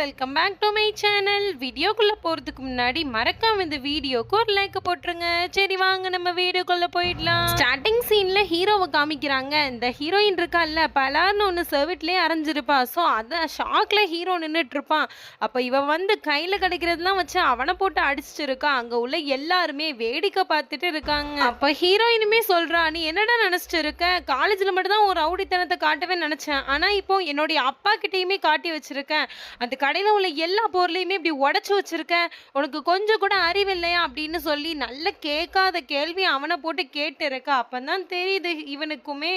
Welcome back to my channel. வீடியோக்குள்ள போறதுக்கு முன்னாடி மறக்காம இந்த வீடியோக்கு ஒரு லைக் போட்டுருங்க. சரி வாங்க நம்ம வீடியோக்குள்ள போயிடலாம். ஸ்டார்டிங் சீன்ல ஹீரோவை காமிக்கிறாங்க. இந்த ஹீரோயின் இருக்கால்ல, பலார்னு ஒன்று செவிட்லேயே அரைஞ்சிருப்பா. ஸோ அதை ஷாக்ல ஹீரோ நின்றுட்டு இருப்பான். அப்போ இவன் வந்து கையில் கிடைக்கிறதுலாம் வச்சு அவனை போட்டு அடிச்சிட்டு இருக்கான். அங்கே உள்ள எல்லாருமே வேடிக்கை பார்த்துட்டு இருக்காங்க. அப்போ ஹீரோயினுமே சொல்றா, நீ என்னடா நினைச்சிட்டு இருக்க? காலேஜில் மட்டும் தான் ஒரு ரவுடித்தனத்தை காட்டவே நினைச்சேன், ஆனால் இப்போ என்னுடைய அப்பா கிட்டேயுமே காட்டி வச்சிருக்கேன். அந்த கடையில் உள்ள எல்லா பொருளையுமே இப்படி உடச்சி வச்சிருக்கேன். உனக்கு கொஞ்சம் கூட அறிவில்லையா அப்படின்னு சொல்லி நல்ல கேட்காத கேள்வி அவனை போட்டு கேட்டு இருக்கா. அப்பதான் தெரியுது இவனுக்குமே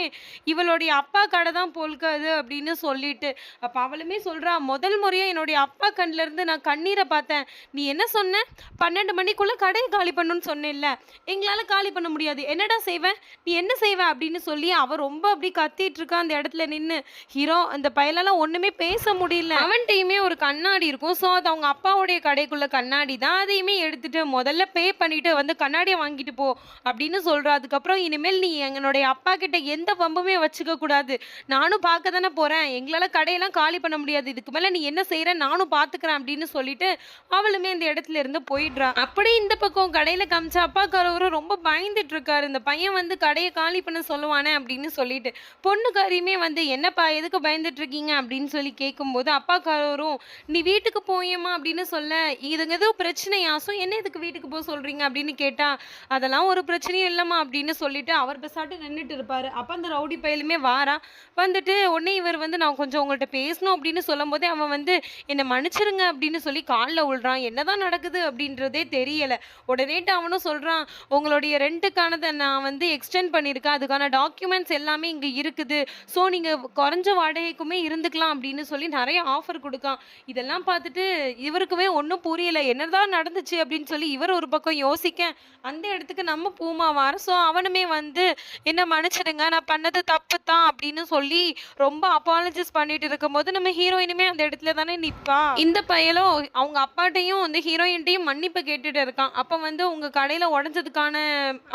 இவளுடைய அப்பா கடை தான் போல்காது அப்படின்னு சொல்லிட்டு. அப்போ அவளுமே சொல்றா, முதல் முறையா என்னுடைய அப்பா கண்ணில் இருந்து நான் கண்ணீரை பார்த்தேன். நீ என்ன சொன்ன? 12 மணிக்குள்ள கடையை காலி பண்ணுன்னு சொன்னேன்ல, எங்களால காலி பண்ண முடியாது, என்னடா செய்வேன்? நீ என்ன செய்வ அப்படின்னு சொல்லி அவ ரொம்ப அப்படி கத்திட்டு இருக்கா அந்த இடத்துல நின்று. ஹீரோ அந்த பயலெல்லாம் ஒண்ணுமே பேச முடியல. அவன்கிட்டயுமே ஒரு கண்ணாடி இருக்கும். ஸோ அது அவங்க அப்பாவுடைய கடைக்குள்ள கண்ணாடி தான். அதையுமே எடுத்துட்டு முதல்ல பே பண்ணிட்டு வந்து கண்ணாடியை வாங்கிட்டு போ அப்படின்னு சொல்றா. அதுக்கப்புறம் இனிமேல் நீ எங்களுடைய அப்பா கிட்ட எந்த வம்புமே வச்சுக்க கூடாது, நானும் பார்க்க தானே போறேன், எங்களால கடையெல்லாம் காலி பண்ண முடியாது, இதுக்கு மேல நீ என்ன செய்யற நானும் பாத்துக்கிறேன் அப்படின்னு சொல்லிட்டு அவளுமே இந்த இடத்துல இருந்து போயிடுறா. அப்படி இந்த பக்கம் கடையில காமிச்சா அப்பாக்காரவரும் ரொம்ப பயந்துட்டு இருக்காரு. இந்த பையன் வந்து கடையை காலி பண்ண சொல்லுவானே அப்படின்னு சொல்லிட்டு. பொண்ணுக்காரியுமே வந்து என்னப்பா எதுக்கு பயந்துட்டு இருக்கீங்க அப்படின்னு சொல்லி கேட்கும்போது அப்பாக்காரவரும், நீ வீட்டுக்கு போயேம்மா அப்படின்னு சொல்ல, இதுங்க ஏதோ பிரச்சனையா, ஸோ என்ன இதுக்கு வீட்டுக்கு போக சொல்றீங்க அப்படின்னு கேட்டா, அதெல்லாம் ஒரு பிரச்சனையும் இல்லைம்மா அப்படின்னு சொல்லிட்டு அவர் பெசாட்டு நின்றுட்டு இருப்பாரு. அப்போ அந்த ரவுடி பையலுமே வாரா. வந்துட்டு உடனே இவர் வந்து நான் கொஞ்சம் உங்கள்கிட்ட பேசணும் அப்படின்னு சொல்லும் போதே அவன் வந்து என்னை மன்னிச்சிருங்க அப்படின்னு சொல்லி காலில் விழுறான். என்னதான் நடக்குது அப்படின்றதே தெரியல. உடனேட்டு அவனும் சொல்றான், உங்களுடைய ரெண்ட்டுக்கானதை நான் வந்து எக்ஸ்டெண்ட் பண்ணியிருக்கேன், அதுக்கான டாக்குமெண்ட்ஸ் எல்லாமே இங்கே இருக்குது, ஸோ நீங்கள் குறைஞ்ச வாடகைக்குமே இருந்துக்கலாம் அப்படின்னு சொல்லி நிறைய ஆஃபர் கொடுக்கான். இதெல்லாம் பார்த்துட்டு இவருக்குமே ஒன்றும் புரியல, என்னதான் நடந்துச்சு அப்படின்னு சொல்லி இவர் ஒரு பக்கம் யோசிக்க, அந்த இடத்துக்கு நம்ம பூமா வார. ஸோ அவனுமே வந்து என்ன மன்னிச்சிடுங்க, நான் பண்ணது தப்பு தான் அப்படின்னு சொல்லி ரொம்ப அப்பாலஜைஸ் பண்ணிட்டு இருக்கும்போது நம்ம ஹீரோயினுமே அந்த இடத்துல தானே நிற்பா. இந்த பையலும் அவங்க அப்பாட்டையும் வந்து ஹீரோயின்ட்டையும் மன்னிப்பு கேட்டுட்டு இருக்கான். அப்போ வந்து உங்க கடையில் உடஞ்சதுக்கான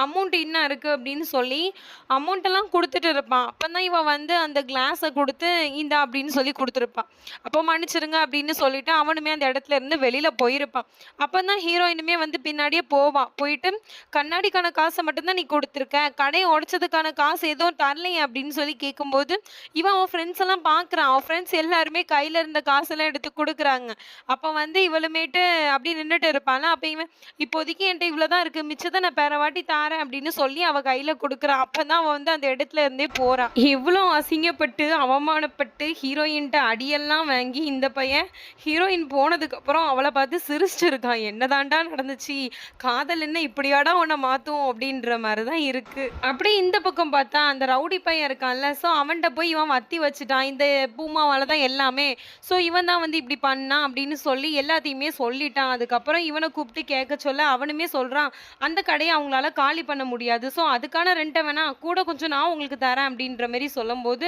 அமௌண்ட் என்ன இருக்கு அப்படின்னு சொல்லி அமௌண்ட் எல்லாம் கொடுத்துட்டு இருப்பான். அப்பதான் இவன் வந்து அந்த கிளாஸை கொடுத்து இந்த அப்படின்னு சொல்லி கொடுத்துருப்பான். அப்போ மன்னிச்சிருங்க அப்படின்னு சொல்லிட்டு அவனுமே அந்த இடத்துல இருந்து வெளியில போயிருப்பான். அப்பதான் ஹீரோயினுமே வந்து பின்னாடியே போவான். போயிட்டு கண்ணாடிக்கான காசை மட்டும்தான் நீ கொடுத்துருக்க, கடையை உடைச்சதுக்கான காசு எதுவும் தரலையே அப்படின்னு சொல்லி கேட்கும்போது இவன் அவன் ஃப்ரெண்ட்ஸ் எல்லாம் பார்க்குறான். அவன் ஃப்ரெண்ட்ஸ் எல்லாருமே கையில இருந்த காசெல்லாம் எடுத்து கொடுக்குறாங்க. அப்போ வந்து இவளுமேட்டு அப்படி நின்றுட்டு இருப்பாள். அப்போ இவன் இப்போதைக்கு என்கிட்ட இவ்வளோதான் இருக்கு, மிச்சத்தை நான் பேர வாட்டி தாரேன் அப்படின்னு சொல்லி அவள் கையில கொடுக்குறான். அப்பதான் அவன் வந்து அந்த இடத்துல இருந்தே போறான். இவ்வளோ அசிங்கப்பட்டு அவமானப்பட்டு ஹீரோயின்ட்ட அடியெல்லாம் வாங்கி இந்த பையன் ஹீரோயின் போனதுக்கு அப்புறம் அவளை பார்த்து சிரிச்சிருக்கான். என்னதாண்டா நடந்துச்சு, காதல் என்ன இப்படியாடா உன்னை மாத்தும் அப்படின்ற மாதிரி தான் இருக்கு. அப்படி இந்த பக்கம் பார்த்தா அந்த ரவுடி பையன் இருக்கான்ல, ஸோ அவன்கிட்ட போய் இவன் வத்தி வச்சுட்டான், இந்த பூமாவால தான் எல்லாமே, ஸோ இவன் தான் வந்து இப்படி பண்ணான் அப்படின்னு சொல்லி எல்லாத்தையுமே சொல்லிட்டான். அதுக்கப்புறம் இவனை கூப்பிட்டு கேட்க சொல்ல அவனுமே சொல்றான், அந்த கடையை அவங்களால காலி பண்ண முடியாது, ஸோ அதுக்கான ரெண்டை வேணா கூட கொஞ்சம் நான் உங்களுக்கு தரேன் அப்படின்ற மாதிரி சொல்லும்போது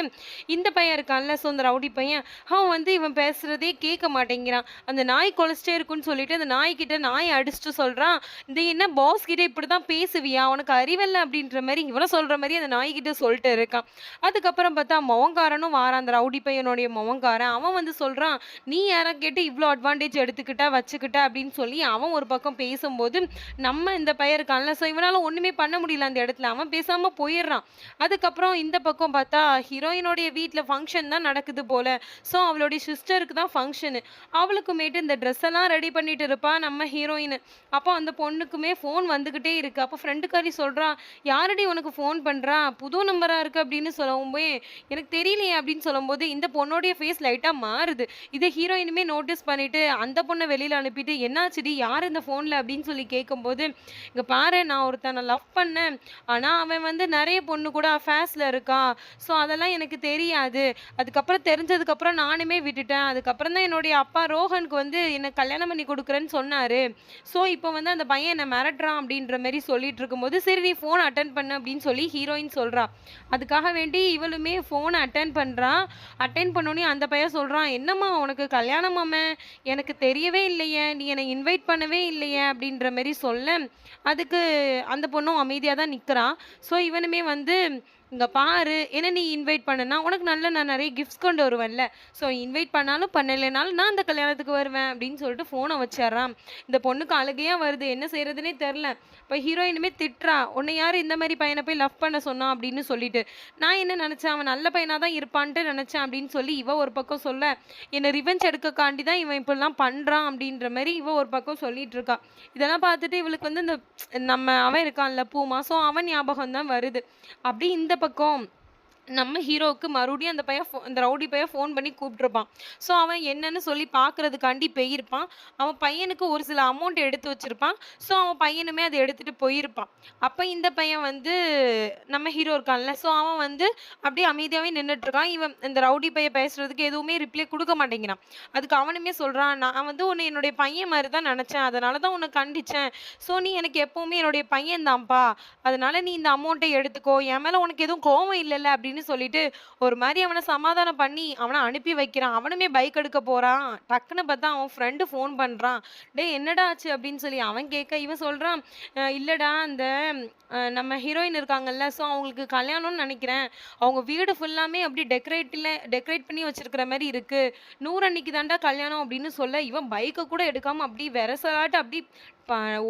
இந்த பையன் இருக்கான்ல, ஸோ அந்த ரவுடி பையன் அவன் வந்து இவன் பேசுறதே கேட்க மாட்டேங்கிறான். அந்த நாய் கொலைச்சிட்டே இருக்குன்னு சொல்லிட்டு அந்த நாய்கிட்ட நாயை அடிச்சுட்டு சொல்றான், இந்த என்ன பாஸ் கிட்ட இப்படிதான் பேசுவியா, உனக்கு அறிவில்லை அப்படின்ற மாதிரி இவனை சொல்ற மாதிரி அந்த நாய்கிட்ட சொல்லிட்டு இருக்கான். அதுக்கப்புறம் பார்த்தா மொவங்காரனும் வாரான், அந்த ரவுடி பையனுடைய மொவங்காரன். அவன் வந்து சொல்றான், நீ யாரை கேட்டு இவ்வளோ அட்வான்டேஜ் எடுத்துக்கிட்டா வச்சுக்கிட்ட அப்படின்னு சொல்லி அவன் ஒரு பக்கம் பேசும்போது நம்ம இந்த பையன் இருக்கான்ல, ஸோ இவனால ஒண்ணுமே பண்ண முடியல அந்த இடத்துல, அவன் பேசாம போயிடுறான். அதுக்கப்புறம் இந்த பக்கம் பார்த்தா ஹீரோயினுடைய வீட்டில் ஃபங்க்ஷன் தான் நடக்குது போல. ஸோ அவளுடைய சிஸ்டருக்கு தான் ஃபங்க்ஷனு. அவளுக்குமேட்டு இந்த ட்ரெஸ் எல்லாம் ரெடி பண்ணிட்டு இருப்பா நம்ம ஹீரோயின். அப்போ அந்த பொண்ணுக்குமே ஃபோன் வந்துக்கிட்டே இருக்கு. அப்போ ஃப்ரெண்டுக்காரி சொல்றா, யாரடி உனக்கு ஃபோன் பண்றா, புது நம்பரா இருக்கு அப்படின்னு சொல்லவுமே எனக்கு தெரியலையே அப்படின்னு சொல்லும்போது இந்த பொண்ணோடைய ஃபேஸ் லைட்டாக மாறுது. இதை ஹீரோயினுமே நோட்டீஸ் பண்ணிட்டு அந்த பொண்ணை வெளியில் அனுப்பிட்டு என்னாச்சுடி யார் இந்த ஃபோனில் அப்படின்னு சொல்லி கேட்கும்போது, இங்கே பாரு நான் ஒருத்தனை லவ் பண்ணேன், ஆனால் அவன் வந்து நிறைய பொண்ணு கூட அஃபேர்ஸில் இருக்கான், ஸோ அதெல்லாம் எனக்கு தெரியாது, அதுக்கப்புறம் தெரிஞ்சதுக்கப்புறம் நானுமே விட்டுட்டேன், அதுக்கப்புறம் தான் என்னுடைய அப்பா ரோஹனுக்கு வந்து என்னை கல்யாணம் பண்ணி கொடுக்குறேன்னு சொன்னார், ஸோ இப்போ வந்து அந்த பையன் என்னை மிரட்டுறான் அப்படின்ற மாதிரி சொல்லிட்டு இருக்கும்போது சரி நீ ஃபோன் அட்டன் பண்ணு அப்படின்னு சொல்லி ஹீரோயின் சொல்கிறா. அதுக்காக வேண்டி இவளுமே ஃபோனை அட்டன் பண்ணுறான். அட்டன் பண்ணோன்னே அந்த பையன் சொல்கிறான், என்னம்மா உனக்கு கல்யாணமாமே, எனக்கு தெரியவே இல்லையே, நீ என்னை இன்வைட் பண்ணவே இல்லையே அப்படின்ற மாதிரி சொல்ல அதுக்கு அந்த பொண்ணும் அமைதியாக தான் நிற்கிறான். ஸோ இவனுமே வந்து இங்க பாரு என்ன நீ இன்வைட் பண்ணனா உனக்கு நான் நிறைய கிஃப்ட்ஸ் கொண்டு வருவேன்ல. ஸோ இன்வைட் பண்ணாலும் பண்ணலைனாலும் நான் அந்த கல்யாணத்துக்கு வருவேன் அப்படின்னு சொல்லிட்டு ஃபோனை வச்சிடுறான். இந்த பொண்ணுக்கு அழுகையா வருது. என்ன செய்யறதுன்னே தெரில. இப்போ ஹீரோயினுமே திட்டுறா. உன்னை யார் இந்த மாதிரி பையனை போய் லவ் பண்ண சொன்னா அப்படின்னு சொல்லிட்டு. நான் என்ன நினைச்சேன், அவன் நல்ல பையனா தான் இருப்பான்ட்டு நினைச்சேன் அப்படின்னு சொல்லி இவ ஒரு பக்கம் சொல்ல, என்ன ரிவெஞ்ச் எடுக்கக்காண்டி தான் இவன் இப்படிலாம் பண்றான் அப்படின்ற மாதிரி இவ ஒரு பக்கம் சொல்லிட்டு இருக்கா. இதெல்லாம் பார்த்துட்டு இவளுக்கு வந்து இந்த அவன் இருக்கான்ல பூ மாசம் அவன் ஞாபகம் தான் வருது. அப்படி இந்த பக்கம் நம்ம ஹீரோவுக்கு மறுபடியும் அந்த ரவுடி பையன் ஃபோன் பண்ணி கூப்பிட்டுருப்பான். ஸோ அவன் என்னன்னு சொல்லி பார்க்கறதுக்காண்டி போயிருப்பான். அவன் பையனுக்கு ஒரு சில அமௌண்ட் எடுத்து வச்சிருப்பான். ஸோ அவன் பையனுமே அதை எடுத்துட்டு போயிருப்பான். அப்போ இந்த பையன் வந்து நம்ம ஹீரோ இருக்கான்ல, ஸோ அவன் வந்து அப்படியே அமைதியாகவே நின்றுட்டு இருக்கான். இவன் இந்த ரவுடி பையன் பேசுறதுக்கு எதுவுமே ரிப்ளை கொடுக்க மாட்டேங்கிறான். அதுக்கு அவனுமே சொல்றான், நான் வந்து உன்னை என்னுடைய பையன் மாதிரி தான் நினச்சேன், அதனால தான் உன்னை கண்டிச்சேன். ஸோ நீ எனக்கு எப்பவுமே என்னுடைய பையன் தான்ப்பா, அதனால நீ இந்த அமௌண்ட்டை எடுத்துக்கோ, என் மேலே உனக்கு எதுவும் கோவம் இல்லைல்ல அப்படின்னு சொல்லிட்டு ஒரு மாதிரி அவனை சமாதானம் பண்ணி அவனை அனுப்பி வைக்கிறான். அவனுமே பைக் எடுக்க போறான். டக்குன்னு பார்த்தா அவன் ஃப்ரெண்டு ஃபோன் பண்றான். டேய் என்னடா ஆச்சு அப்படின்னு சொல்லி அவன் கேட்க இவன் சொல்றான், இல்லடா அந்த நம்ம ஹீரோயின் இருக்காங்கல்ல, ஸோ அவங்களுக்கு கல்யாணம்னு நினைக்கிறேன். அவங்க வீடு ஃபுல்லாமே அப்படி டெக்கரேட் பண்ணி வச்சிருக்கிற மாதிரி இருக்கு. 100 அன்னைக்கு தாண்டா கல்யாணம் அப்படின்னு சொல்ல இவன் பைக்கை கூட எடுக்காம அப்படி வெரசலாட்டு அப்படி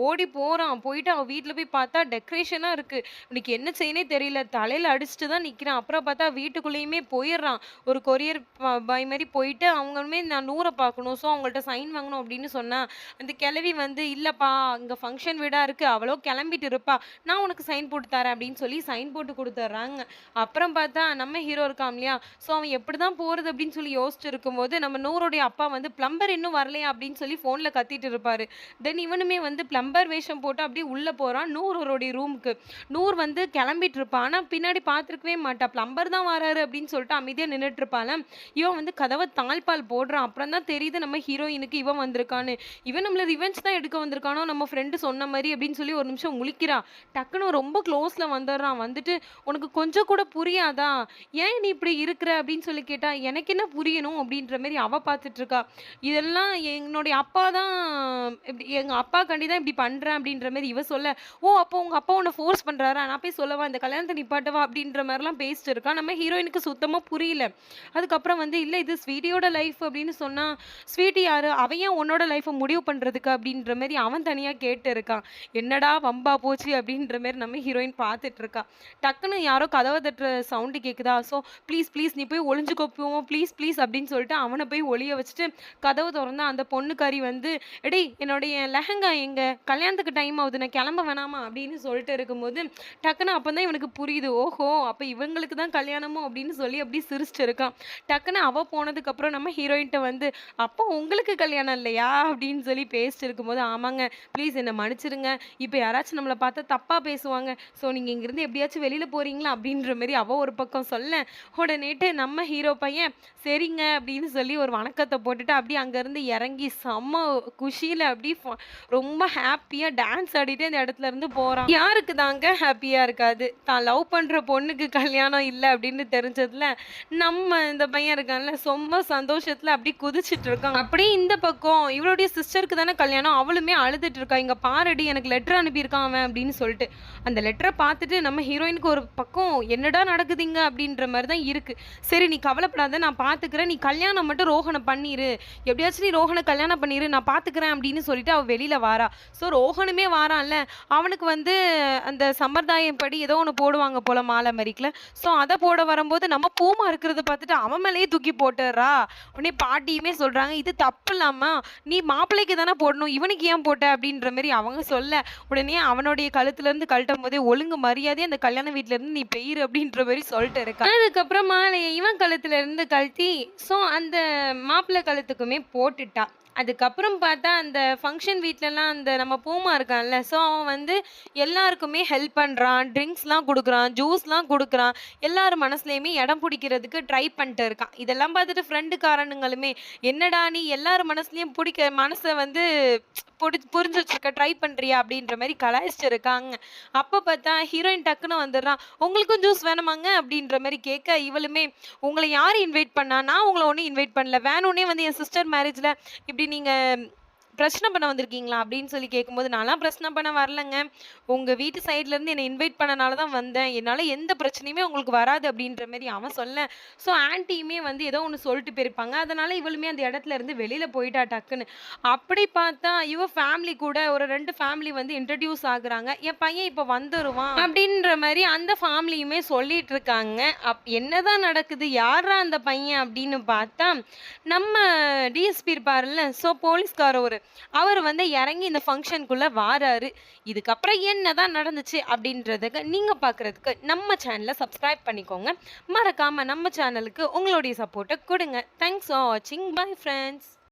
ஓடி போறான். போயிட்டு அவன் வீட்டில் போய் பார்த்தா டெக்கரேஷனா இருக்கு. இன்னைக்கு என்ன செய்யனே தெரியல. தலையில அடிச்சுட்டு தான் நிக்கிறான். அப்புறம் பார்த்தா வீட்டுக்குள்ளேயுமே போயிடுறான். ஒரு கொரியர் பாய் மாதிரி போயிட்டு அவங்களுமே நான் 100 பார்க்கணும், ஸோ அவங்கள்ட்ட சைன் வாங்கணும் அப்படின்னு சொன்னா அந்த கிழவி வந்து இல்லப்பா இங்க ஃபங்க்ஷன் வீடா இருக்கு, அவளோ கிளம்பிட்டு இருப்பா, நான் உனக்கு சைன் போட்டு தரேன் அப்படின்னு சொல்லி சைன் போட்டு கொடுத்துட்றாங்க. அப்புறம் பார்த்தா நம்ம ஹீரோ இருக்கான் இல்லையா, ஸோ அவன் எப்படிதான் போறது அப்படின்னு சொல்லி யோசிச்சு இருக்கும்போது நம்ம நூறுடைய அப்பா வந்து பிளம்பர் இன்னும் வரலையா அப்படின்னு சொல்லி ஃபோன்ல கத்திட்டு இருப்பாரு. தென் இவனுமே வந்து பிளம்பர் வேஷம் போட்டு அப்படியே உள்ள போறான் நூறுடைய ரூமுக்கு. நூறு வந்து கிளம்பிட்டு இருப்பான். ஆனா பின்னாடி பார்த்துருக்கவே மாட்டா. பிளம்பர் தான் வராரு அப்படின்னு சொல்லிட்டு அமைதியா நின்றுட்டு இருப்பாள். இவன் வந்து கதவை தாழ்பால் போடுறான். அப்புறம் தான் தெரியுது நம்ம ஹீரோயினுக்கு இவன் வந்திருக்கான்னு. இவன் நம்மள ரிவெஞ்ச் தான் எடுக்க வந்திருக்கானோ நம்ம ஃப்ரெண்டு சொன்ன மாதிரி அப்படின்னு சொல்லி ஒரு நிமிஷம் முழிக்கிறா. டக்குன்னு ரொம்ப க்ளோஸ்ல வந்துடுறான். வந்துட்டு உனக்கு கொஞ்சம் கூட புரியாதா, ஏன் நீ இப்படி இருக்கிற அப்படின்னு சொல்லி கேட்டா எனக்கு என்ன புரியணும் அப்படின்ற மாதிரி அவ பார்த்துட்டு இருக்கா. இதெல்லாம் என்னுடைய அப்பா தான் இப்படி எங்க அப்பா கண்டி தான் இப்படி பண்றேன் அப்படின்ற மாதிரி இவ சொல்ல, ஓ அப்போ உங்க அப்பா உன்னை ஃபோர்ஸ் பண்றாரா, நான் போய் சொல்லவா இந்த கல்யாணத்தை நிப்பாட்டவா அப்படின்ற மாதிரிலாம் பேசிட்டு இருக்கா. நம்ம ஹீரோயினுக்கு சுத்தமா புரியல. அதுக்கப்புறம் வந்து இல்ல இது ஸ்வீட்டியோட லைஃப் அப்படின்னு சொன்னா, ஸ்வீட்டி யாரு, அவன் ஏன் உன்னோட லைஃப்பை முடிவு பண்றதுக்கு அப்படின்ற மாதிரி அவன் தனியா கேட்டு இருக்கான். என்னடா வம்பா போச்சு அப்படின்ற மாதிரி நம்ம ஹீரோயின் பார்த்துட்டு இருக்கா. டக்குன்னு யாரோ கதவை தட்டுற சவுண்டு கேட்குதா. ஸோ ப்ளீஸ் ப்ளீஸ் நீ போய் ஒளிஞ்சுக்கோ போவோம் ப்ளீஸ் ப்ளீஸ் அப்படின்னு சொல்லிட்டு அவனை போய் ஒளிய வச்சுட்டு கதவு திறந்தா அந்த பொண்ணுக்காரி வந்து, எடே என்னுடைய லெஹங்கா எங்க, கல்யாணத்துக்கு டைம் ஆகுது, நான் கிளம்ப வேணாமா அப்படின்னு சொல்லிட்டு இருக்கும்போது டக்குன்னு அப்பதான் இவனுக்கு புரியுது, ஓஹோ அப்ப இவங்களுக்கு தான் கல்யாணமோ அப்படின்னு சொல்லி அப்படி சிரிச்சிட்டு இருக்கான். டக்குன்னு அவ போனதுக்கு அப்புறம் நம்ம ஹீரோயின்ட்ட வந்து, அப்போ உங்களுக்கு கல்யாணம் இல்லையா அப்படின்னு சொல்லி பேசிட்டு இருக்கும்போது, ஆமாங்க ப்ளீஸ் என்னை மன்னிச்சிருங்க, இப்போ யாராச்சும் நம்மளை பார்த்தா தப்பா பேசுவாங்க, ஸோ நீங்க இங்கிருந்து எப்படியாச்சும் வெளியில போறீங்களா அப்படின்ற மாதிரி அவ ஒரு பக்கம் சொல்ல, உடனேட்டு நம்ம ஹீரோ பையன் சரிங்க அப்படின்னு சொல்லி ஒரு வணக்கத்தை போட்டுட்டு அப்படியே அங்கேருந்து இறங்கி செம்ம குஷியில் அப்படி ரொம்ப ஹாப்பியாக டான்ஸ் ஆடிட்டு இந்த இடத்துல இருந்து போகிறான். யாருக்கு தாங்க ஹாப்பியாக இருக்காது, தான் லவ் பண்ணுற பொண்ணுக்கு கல்யாணம் இல்லை அப்படின்னு தெரிஞ்சதுல நம்ம இந்த பையன் இருக்கான்ல ரொம்ப சந்தோஷத்தில் அப்படி குதிச்சுட்டு இருக்கான். அப்படியே இந்த பக்கம் இவளுடைய சிஸ்டருக்கு தானே கல்யாணம், அவளுமே அழுதுட்டு இருக்கா. இங்கே பாரடி எனக்கு லெட்டர் அனுப்பியிருக்கான் அவன் அப்படின்னு சொல்லிட்டு. அந்த லெட்டரை பார்த்துட்டு நம்ம ஹீரோயினுக்கு ஒரு பக்கம் என்னடா நடக்குதுங்க அப்படின்ற மாதிரி தான் இருக்குது. சரி நீ கவலைப்படாத, நான் பார்த்துக்கிறேன், நீ கல்யாணம் மட்டும் ரோஹனை பண்ணிடு, எப்படியாச்சும் நீ ரோஹனை கல்யாணம் பண்ணிடு, நான் பார்த்துக்கிறேன் அப்படின்னு சொல்லிட்டு அவள் வெளியில் வாரா. ஸோ ரோஹனுமே வாரான்ல, அவனுக்கு வந்து அந்த சம்பிரதாயம் படி ஏதோ ஒன்று போடுவாங்க போல மாலை மரிக்கல. ஸோ அதை போட வரும்போது நம்ம பூமா இருக்கிறத பார்த்துட்டு அவன் மேலேயே தூக்கி போட்டுறா. உடனே பாட்டியுமே சொல்கிறாங்க, இது தப்பு இல்லாமல் நீ மாப்பிள்ளைக்கு தானே போடணும், இவனுக்கு ஏன் போட்ட அப்படின்ற மாதிரி அவங்க சொல்ல, உடனே அவனுடைய கழுத்துலேருந்து கழட்டும் போதே ஒழுங்கு மரியாதையே அந்த கல்யாண வீட்டிலேருந்து நீ பெயிரு அப்படின்ற மாதிரி சொல்லிட்டு இருக்கான். அதுக்கப்புறம் மாலையை இவன் கழுத்துல இருந்து கழட்டி ஸோ அந்த மாப்பிள்ளை கழுத்துக்குமே போட்டுட்டா. அதுக்கப்புறம் பார்த்தா அந்த ஃபங்க்ஷன் வீட்டிலலாம் அந்த நம்ம பூமா இருக்கான்ல, ஸோ அவன் வந்து எல்லாருக்குமே ஹெல்ப் பண்ணுறான், ட்ரிங்க்ஸ்லாம் கொடுக்குறான், ஜூஸ்லாம் கொடுக்குறான், எல்லார் மனசுலையுமே இடம் பிடிக்கிறதுக்கு ட்ரை பண்ணிட்டு இருக்கான். இதெல்லாம் பார்த்துட்டு ஃப்ரெண்டுக்காரனுங்களுமே என்னடா நீ எல்லார் மனசுலையும் பிடிக்க மனசை வந்து புரிஞ்சு வச்சிருக்க ட்ரை பண்ணுறியா அப்படின்ற மாதிரி கலாய்ச்சிட்டு இருக்காங்க. அப்போ பார்த்தா ஹீரோயின் டக்குன்னு வந்துடுறான், உங்களுக்கும் ஜூஸ் வேணுமாங்க அப்படின்ற மாதிரி கேட்க, இவளுமே உங்களை யார் இன்வைட் பண்ணா, நான் உங்களை ஒன்றும் இன்வைட் பண்ணல, வேணும்னே வந்து என் சிஸ்டர் மேரேஜில் இப்படி நீங்கள் பிரச்சனை பண்ண வந்திருக்கீங்களா? அப்படின்னு சொல்லி கேட்கும்போது, நான்லாம் பிரச்சனை பண்ண வரலங்க. உங்க வீட்டு சைட்ல இருந்து என்ன இன்வைட் பண்ணனால தான் வந்தேன். என்னால எந்த பிரச்சனையுமே உங்களுக்கு வராது அப்படின்ற மாரி அவன் சொல்ல, ஸோ ஆன்டியுமே வந்து ஏதோ ஒண்ணு சொல்லிட்டு போயிருப்பாங்க. அதனால இவளுமே அந்த இடத்துல இருந்து வெளியில போயிட்டா டக்குன்னு. அப்படி பார்த்தா இவ ஃபேமிலி கூட ஒரு 2 ஃபேமிலி வந்து இன்ட்ரோடியூஸ் ஆகுறாங்க. என் பையன் இப்ப வந்துருவான் அப்படின்ற மாரி அந்த ஃபேமிலியுமே சொல்லிட்டு இருக்காங்க. என்னதான் நடக்குது? யார்ரா அந்த பையன் அப்படின்னு பார்த்தா, நம்ம டிஎஸ்பி இருப்பாருல்ல, ஸோ போலீஸ்காரவரு. அவரு வந்து இறங்கி இந்த ஃபங்ஷனுக்குள்ள வாராரு. இதுக்கப்புறம் என்னதான் நடந்துச்சு அப்படின்றதுக்கு நீங்க பார்க்குறதுக்கு நம்ம சேனல சப்ஸ்கிரைப் பண்ணிக்கோங்க. மறக்காம நம்ம சேனலுக்கு உங்களுடைய சப்போர்ட்ட குடுங்க. தேங்க்ஸ் ஃபார் வாட்சிங். Bye friends.